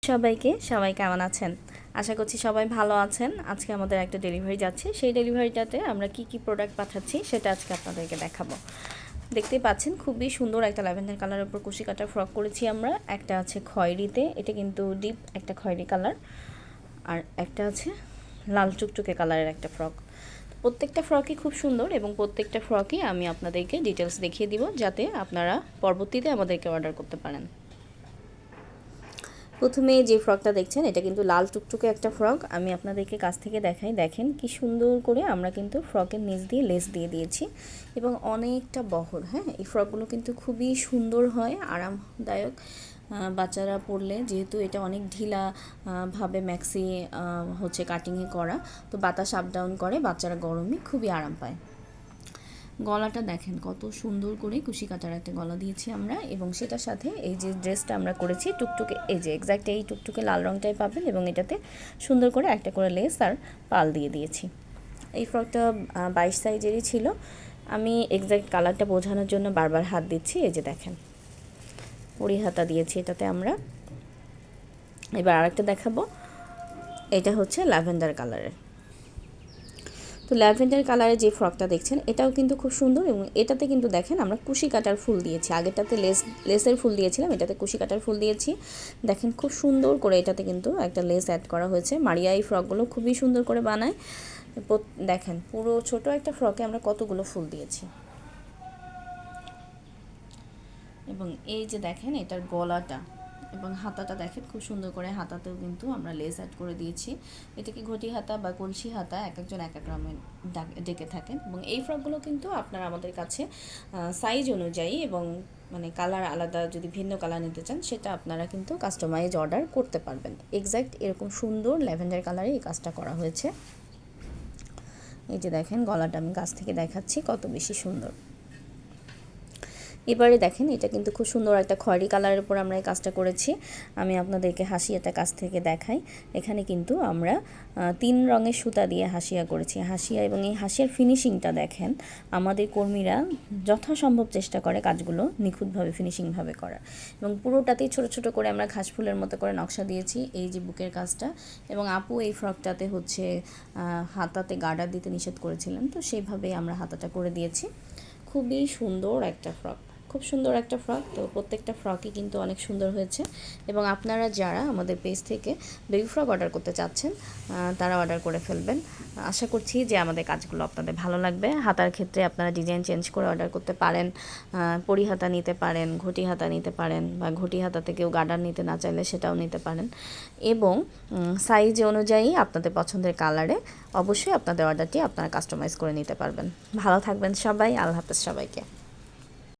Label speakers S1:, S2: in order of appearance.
S1: সবাই কেমন আছেন? আশা করছি সবাই ভালো আছেন। আজকে আমাদের একটা ডেলিভারি যাচ্ছে, সেই ডেলিভারিটাতে আমরা কি কি প্রোডাক্ট পাঠাচ্ছি সেটা আজকে আপনাদেরকে দেখাবো। দেখতেই পাচ্ছেন খুবই সুন্দর একটা ল্যাভেন্ডার কালারের উপর কুশি কাটা ফ্রক করেছি আমরা। একটা আছে খয়েরিতে, এটা কিন্তু ডিপ একটা খয়েরি কালার, আর একটা আছে লাল চুকচুকে কালারের একটা ফ্রক। প্রত্যেকটা ফ্রকই খুব সুন্দর এবং প্রত্যেকটা ফ্রকই আমি আপনাদেরকে ডিটেলস দেখিয়ে দিব, যাতে আপনারা পরবর্তীতে আমাদেরকে অর্ডার করতে পারেন। প্রথমে যে ফ্রকটা দেখছেন এটা কিন্তু লাল টুকটুকে একটা ফ্রক। আমি আপনাদেরকে কাছ থেকে দেখাই, দেখেন কি সুন্দর করে আমরা কিন্তু ফ্রকের নিচ দিয়ে লেস দিয়ে দিয়েছি এবং অনেকটা বহর। হ্যাঁ, এই ফ্রকগুলো কিন্তু খুবই সুন্দর হয়, আরামদায়ক বাচ্চারা পরলে, যেহেতু এটা অনেক ঢিলা ভাবে ম্যাক্সি হচ্ছে কাটিংয়ে করা, তো বাতাস আপ ডাউন করে, বাচ্চারা গরমে খুবই আরাম পায়। গলাটা দেখেন কত সুন্দর করে কুশি কাটার একটা গলা দিয়েছি আমরা, এবং সেটার সাথে এই যে ড্রেসটা আমরা করেছি টুকটুকে, এই যে এক্স্যাক্ট এই টুকটুকে লাল রঙটাই পাবেন, এবং এটাতে সুন্দর করে একটা করে লেস আর পাল দিয়ে দিয়েছি। এই ফ্রকটা 22 সাইজেরই ছিল। আমি এক্স্যাক্ট কালারটা বোঝানোর জন্য বারবার হাত দিচ্ছি। এই যে দেখেন পরি হাতা দিয়েছি এটাতে আমরা। এবার আরেকটা দেখাবো, এটা হচ্ছে ল্যাভেন্ডার কালারের। তো ল্যাভেন্ডার কালারের যে ফ্রকটা দেখছেন এটাও কিন্তু খুব সুন্দর, এবং এটাতে কিন্তু দেখেন আমরা কুশি কাটার ফুল দিয়েছি। আগেরটাতে লেসের ফুল দিয়েছিলাম, এটাতে কুশি কাটার ফুল দিয়েছি। দেখেন খুব সুন্দর করে এটাতে কিন্তু একটা লেস অ্যাড করা হয়েছে। মারিয়া এই ফ্রকগুলো খুবই সুন্দর করে বানায়। দেখেন পুরো ছোট একটা ফ্রকে আমরা কতগুলো ফুল দিয়েছি। এবং এই যে দেখেন এটার গলাটা এবং হাতাটা দেখেন খুব সুন্দর করে, হাতাতেও কিন্তু আমরা লেস অ্যাড করে দিয়েছি। এটাকে ঘটি হাতা বা কলসি হাতা এক একজন এক এক রকমের ডেকে থাকেন। এবং এই ফ্রকগুলো কিন্তু আপনারা আমাদের কাছে সাইজ অনুযায়ী এবং মানে কালার আলাদা, যদি ভিন্ন কালার নিতে চান সেটা আপনারা কিন্তু কাস্টমাইজ অর্ডার করতে পারবেন। এক্স্যাক্ট এরকম সুন্দর ল্যাভেন্ডার কালারে এই কাজটা করা হয়েছে। এই যে দেখেন গলাটা আমি কাছ থেকে দেখাচ্ছি কত বেশি সুন্দর। এবারে দেখেন এটা কিন্তু খুব সুন্দর একটা খয়েরি কালারের উপর আমরা এই কাজটা করেছি। আমি আপনাদেরকে হাসিয়াটা কাছ থেকে দেখাই। এখানে কিন্তু আমরা 3 রঙের সুতা দিয়ে হাসিয়া করেছি। হাসিয়া এবং এই হাসিয়ার ফিনিশিংটা দেখেন, আমাদের কর্মীরা যথাসম্ভব চেষ্টা করে কাজগুলো নিখুঁতভাবে ফিনিশিংভাবে করার। এবং পুরোটাতেই ছোট ছোট করে আমরা ঘাস ফুলের মতো করে নকশা দিয়েছি, এই যে বুকের কাজটা। এবং আপু এই ফ্রকটাতে হচ্ছে হাতাতে গার্ডার দিতে নিষেধ করেছিলেন, তো সেইভাবেই আমরা হাতাটা করে দিয়েছি। খুবই সুন্দর একটা ফ্রক, খুব সুন্দর একটা ফ্রক। তো প্রত্যেকটা ফ্রকই কিন্তু অনেক সুন্দর হয়েছে। এবং আপনারা যারা আমাদের পেজ থেকে বেবি ফ্রক অর্ডার করতে চাচ্ছেন তারা অর্ডার করে ফেলবেন। আশা করছি যে আমাদের কাজগুলো আপনাদের ভালো লাগবে। হাতার ক্ষেত্রে আপনারা ডিজাইন চেঞ্জ করে অর্ডার করতে পারেন, পরি হাতা নিতে পারেন, ঘটি হাতা নিতে পারেন, বা ঘটি হাতাতে কেউ গার্ডার নিতে না চাইলে সেটাও নিতে পারেন। এবং সাইজ অনুযায়ী আপনাদের পছন্দের কালারে অবশ্যই আপনাদের অর্ডারটি আপনারা কাস্টমাইজ করে নিতে পারবেন। ভালো থাকবেন সবাই, আল্লাহ হাফেজ সবাইকে।